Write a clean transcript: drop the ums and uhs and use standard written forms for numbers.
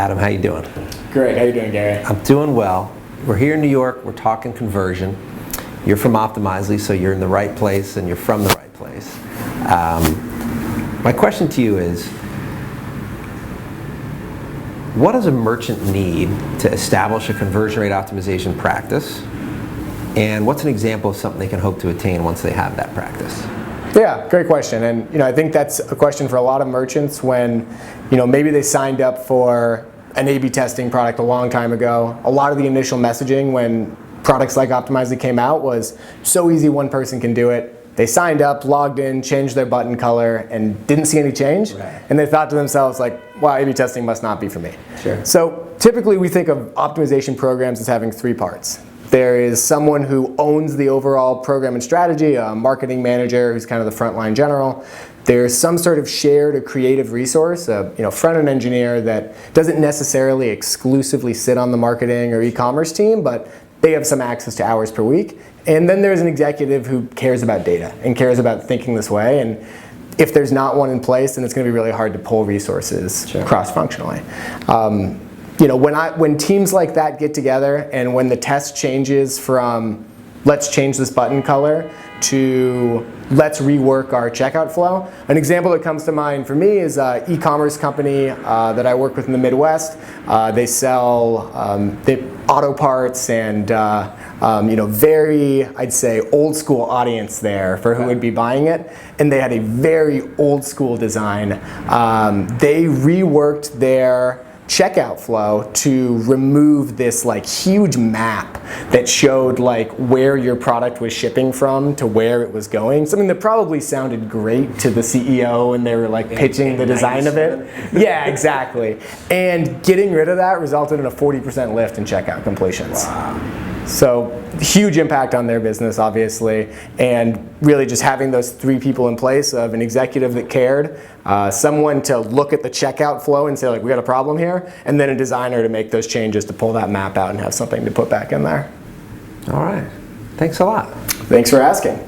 Adam, how you doing? Great. How you doing, Gary? I'm doing well. We're here in New York. We're talking conversion. You're from Optimizely, so you're in the right place and you're from the right place. My question to you is, what does a merchant need to establish a conversion rate optimization practice? And what's an example of something they can hope to attain once they have that practice? Yeah, great question. And I think that's a question for a lot of merchants when maybe they signed up for an A/B testing product a long time ago. A lot of the initial messaging when products like Optimizely came out was so easy, one person can do it. They signed up, logged in, changed their button color, and didn't see any change. Right. And they thought to themselves, like, wow, A/B testing must not be for me. Sure. So typically we think of optimization programs as having three parts. There is someone who owns the overall program and strategy, a marketing manager who's kind of the frontline general. There's some sort of shared or creative resource, a front-end engineer that doesn't necessarily exclusively sit on the marketing or e-commerce team, but they have some access to hours per week. And then there's an executive who cares about data and cares about thinking this way. And if there's not one in place, then it's going to be really hard to pull resources cross-functionally. When teams like that get together and when the test changes from let's change this button color to let's rework our checkout flow. An example that comes to mind for me is an e-commerce company that I work with in the Midwest. They sell auto parts and very, I'd say, old school audience there for who would be buying it. And they had a very old school design. They reworked their checkout flow to remove this huge map that showed where your product was shipping from to where it was going. Something that probably sounded great to the CEO when they were pitching the design of it. Yeah, exactly. And getting rid of that resulted in a 40% lift in checkout completions. Wow. So huge impact on their business, obviously, and really just having those three people in place of an executive that cared, someone to look at the checkout flow and say, we got a problem here, and then a designer to make those changes to pull that map out and have something to put back in there. All right. Thanks a lot. Thanks for asking.